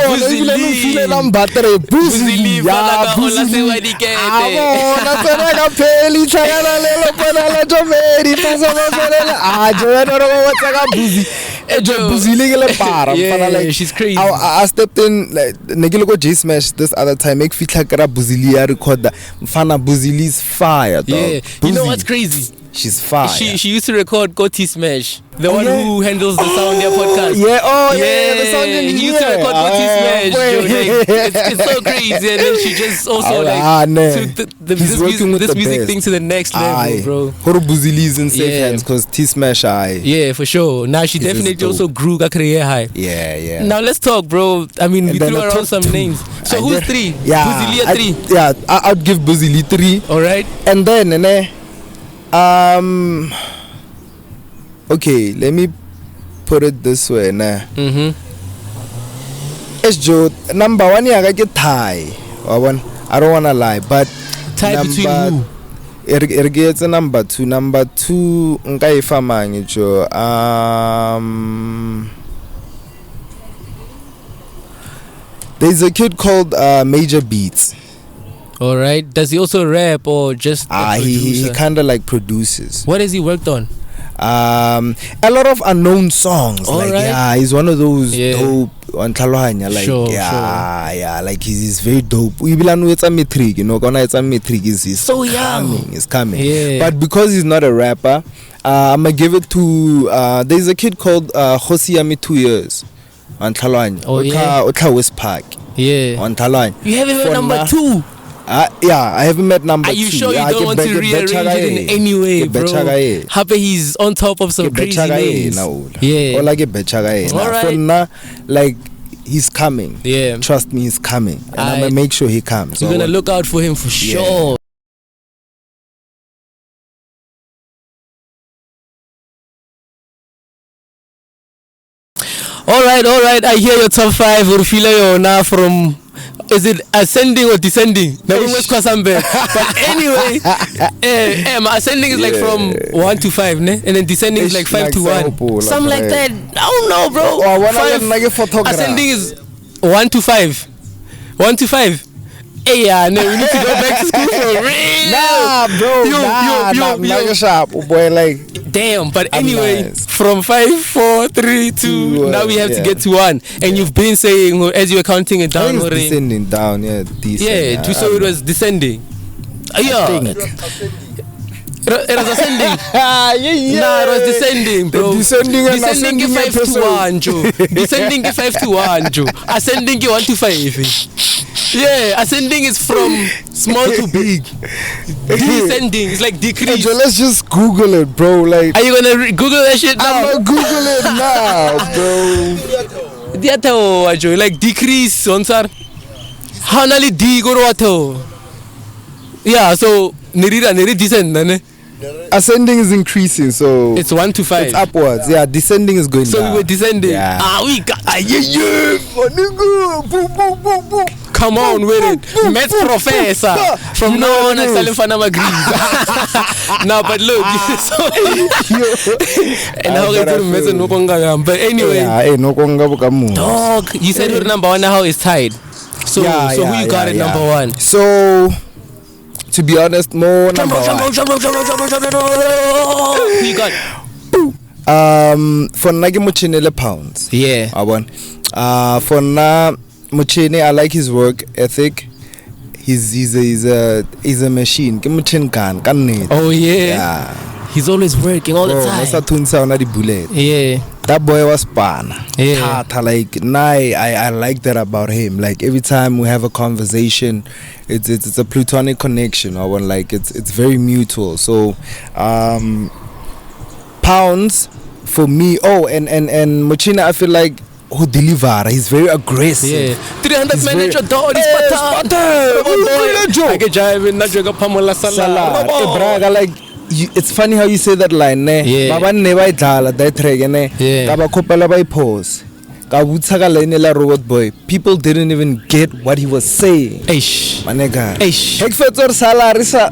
Boozy Lee. She's crazy. I stepped in like Negiloko J Smash this other time. Make fit like Boozy Lee record that Mfana Boozy Lee's fire. Yeah, you know what's crazy? She's fire. She used to record Goti Smash, the one who handles the Zondieffekt podcast. The sound. He used to record Goti Smash. It's so crazy, and then she just also took this music thing to the next level, bro. Horo Buzili's in safe hands because T Smash. Yeah, for sure. Now she definitely also grew a career high. Yeah. Now let's talk, bro. I mean, we threw around some names. So who's 3? Yeah, Boozy Lee 3. Yeah, I'd give Boozy Lee 3. All right. And then okay, let me put it this way nah. It's Joe number 1 I get Thai. I don't wanna lie, but Thai between who? It gets a number 2. Number 2 ngai famang Joe. There's a kid called Major Beats. All right. Does he also rap or just? He kind of like produces. What has he worked on? A lot of unknown songs. All like right. yeah, he's one of those dope on Talohanya. Like sure. Yeah, like he's very dope. We belong it's a metric, gonna it's a metric is so young. It's coming. Yeah. But because he's not a rapper, I'ma give it to there's a kid called Hosiami 2 years on Talohanya. Ota West Park. Yeah. On Talohanya. You haven't heard number 2. I haven't met number 2. Are you sure you don't want to rearrange it in any way, bro? Happy he's on top of some crazy names. Yeah. Or like a Bechagaye. Alright. Now, like he's coming. Yeah. Trust me, he's coming. And I'm gonna make sure he comes. We're gonna look out for him for sure. All right. I hear your top 5. Urfila Yona from is it ascending or descending? But anyway, ascending is like from 1 to 5, ne? And then descending is like 5 to 1. Something like that. I don't know, bro. 5. Ascending is 1 to 5. 1 to 5. Hey, yeah, no, we need to go back to school for real. Nah, bro. Yo. Sharp, boy, like. Damn, but anyway, from 5, 4, 3, 2, now we have to get to 1. And you've been saying, as you were counting it down, it's descending down, decent. So it was descending. It was ascending. Nah, it was descending, bro. Descending 5 to 1, Joe. Descending 5 to 1, Joe. Ascending 1 to 5. Yeah, ascending is from small to big. Descending is like decrease. Joe, let's just Google it, bro. Like, are you gonna Google that shit now? I'm gonna Google it now, bro. Thato, Joe, like decrease, onsar. Hanali di goro. Yeah, so neri descend, ne? Ascending is increasing, so it's 1 to 5. It's upwards. Yeah, descending is going down. So we were descending. Yeah. We got come on with it. Math professor. From now on, I'm selling Mfana Magriza. No, but look. And how get to mess no konga. But anyway. Dog, you said your number 1 now is tied. So who you got at number 1? So, to be honest, more number 1. Who you got? For Nagi Muchinele Pounds. Yeah. For Na Muchine, I like his work ethic. He's a machine. Oh yeah. He's always working all the time. Yeah. That boy was pan. Yeah. I like that about him. Like every time we have a conversation, it's a platonic connection. Or like it's very mutual. So Pounds for me. Oh, and Muchina, I feel like who deliver. He's very aggressive. Yeah. 300 manager door. I get driving. Not joke. Pamola Salah. Like. It's funny how you say that line, ne? Yeah. Baba never that track, ne? Kaba kopela by pause. Kabutsaga line la robot boy. People didn't even get what he was saying. Eish. Manega. Eish. Hekfetor salarisa.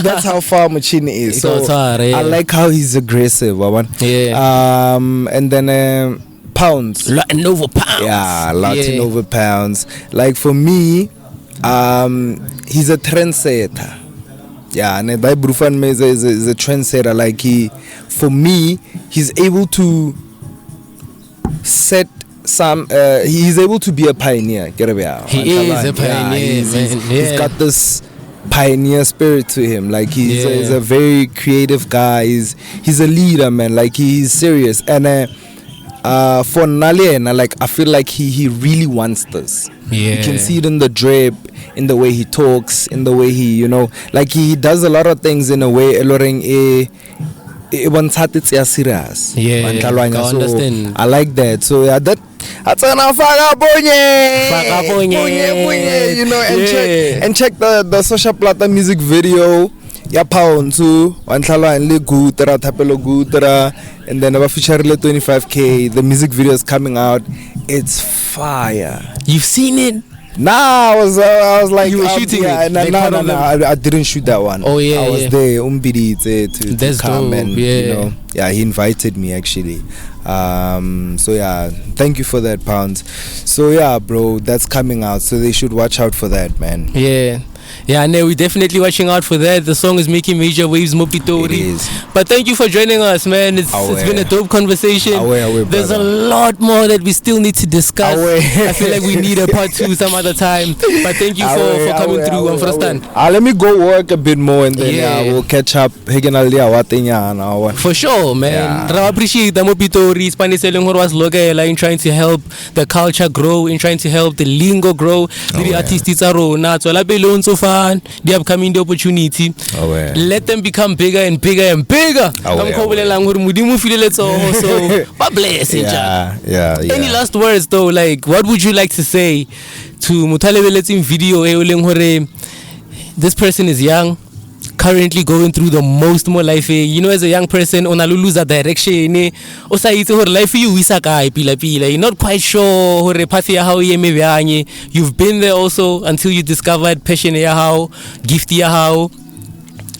That's how far Machine is. So I like how he's aggressive. Yeah. And then Pounds. Latin over Pounds. Yeah, Latin over Pounds. Like for me, he's a trendsetter. Yeah, and by Brufan is a trendsetter. Like for me, he's able to set some. He's able to be a pioneer. He is a pioneer. He's got this pioneer spirit to him. Like he's a very creative guy. He's a leader, man. Like he's serious. And for Nalena, like I feel like he really wants this. Yeah. You can see it in the drip, in the way he talks, in the way he, like he does a lot of things in a way serious. Yeah, I understand. I like that. So yeah, that's and check the social platform music video. Yeah, Pound too. And then about feature 25K. The music video is coming out. It's fire. You've seen it? Nah, I was like, you were shooting it. No, I didn't shoot that one. Oh yeah, I was there. To come dope, and he invited me actually. So yeah, thank you for that, Pounds. So yeah, bro, that's coming out. So they should watch out for that, man. Yeah. Yeah, no, we're definitely watching out for that. The song is making major waves, Pitori. It is. But thank you for joining us, man. It's been a dope conversation. There's a lot more that we still need to discuss. I feel like we need a part 2 some other time. But thank you for coming through. Let me go work a bit more and then we'll catch up. For sure, man. I appreciate the Pitori Spanish in trying to help the culture grow, in trying to help the lingo grow. The artists are not so so far. The upcoming opportunity. Let them become bigger and bigger and bigger. So bless each other. Any last words though? Like, what would you like to say to Motheo video? This person is young. currently going through the most more life. You know, as a young person, on a lose a direction. O sa itse hore life you isa kae pila. You're not quite sure hore path ya hao ye me bjang. You've been there also until you discovered passion ya hao, gift ya hao.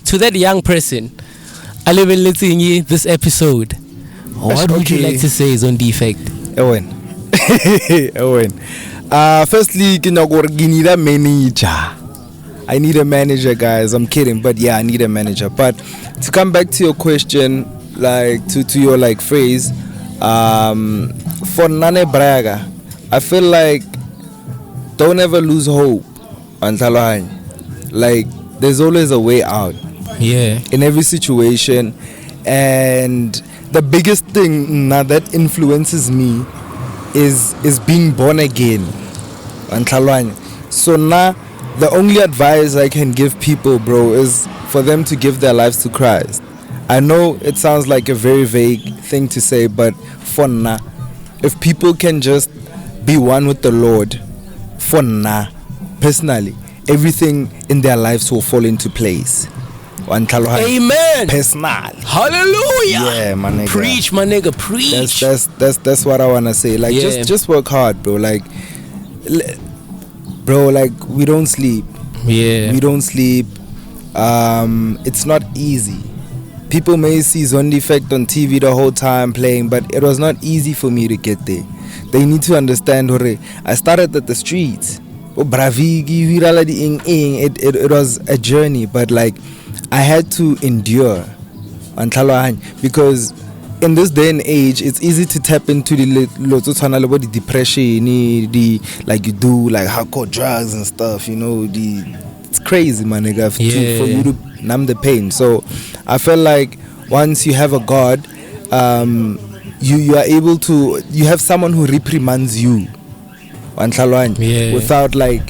To that young person, I live in this episode. What would you like to say, Zondieffekt? Owen. Firstly, you need a manager. I need a manager, guys. I'm kidding, but yeah, I need a manager. But to come back to your question, like to your like phrase, for Nane Braga, I feel like don't ever lose hope. Like there's always a way out. Yeah. In every situation, and the biggest thing now that influences me is being born again. So now the only advice I can give people, bro, is for them to give their lives to Christ. I know it sounds like a very vague thing to say, but for now, if people can just be one with the Lord, for now, personally, everything in their lives will fall into place. Amen. Personal. Hallelujah. Yeah, my nigga. Preach, my nigga. Preach. That's what I wanna say. Like, just work hard, bro. Like, bro, like we don't sleep. Yeah. We don't sleep. It's not easy. People may see Zondieffekt on TV the whole time playing, but it was not easy for me to get there. They need to understand, hore, I started at the streets. It was a journey, but like I had to endure because in this day and age it's easy to tap into the depression, the like you do like hardcore drugs and stuff, you know, it's crazy, my nigga, for you to numb the pain. So I felt like once you have a God, you are able to, you have someone who reprimands you without like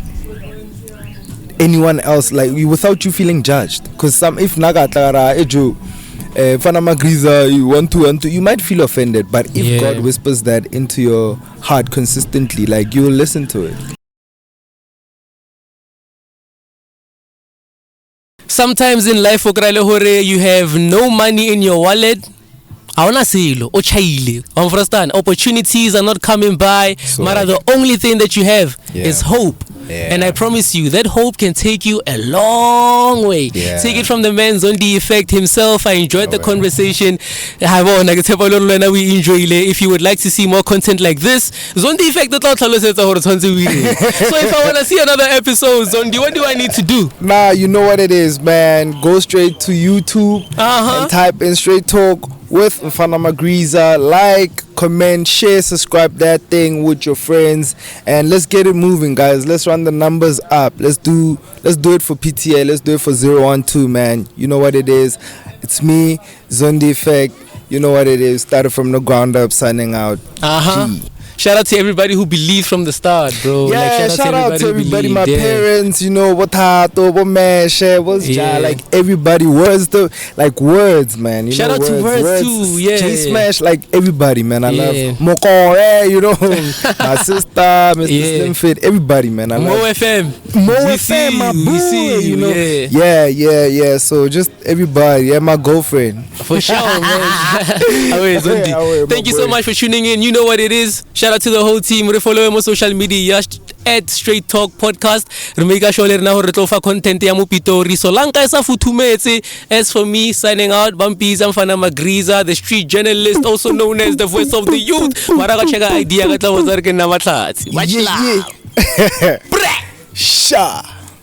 anyone else, like without you feeling judged. Because some, if nagatara ejo Mfana Magriza, you want to, you might feel offended, but if God whispers that into your heart consistently, like you will listen to it. Sometimes in life, you have no money in your wallet. I wanna say opportunities are not coming by. Mara, the only thing that you have is hope. Yeah. And I promise you that hope can take you a long way. Take it from the man Zondieffekt himself. I enjoyed the conversation. We enjoy it. If you would like to see more content like this, Zondieffekt. So if I want to see another episode, Zondi, what do I need to do? Nah, you know what it is, man. Go straight to YouTube and type in Straight Talk with Mfana Magriza. Like, comment, share, subscribe that thing with your friends, and let's get it moving, guys. Let's run the numbers up. Let's do it for PTA. Let's do it for 012, man. You know what it is. It's me, Zondieffekt. You know what it is. Started from the ground up, signing out. Shout out to everybody who believed from the start, bro. Yeah, shout out to everybody, my parents, you know, Motaung, like everybody, words, man. You shout know, out to words too, J-Smash, like everybody, man. I love Moko, you know, my sister, Mr. Slim Fit, everybody, man. I love Mo FM, my boy, you know. Yeah. So just everybody, my girlfriend. For sure, man. Thank you so much for tuning in. You know what it is. Shout out to the whole team. Follow them on social media at Straight Talk Podcast. Remeka sure na hore tlofa content ya mo Pitori. So lanka sa futhumetse. As for me, signing out, Bampiza Mfana Magriza, the street journalist, also known as the voice of the youth. Maraga cheka idea ka tla wazar ke na matlhatsi. Much love. Sha.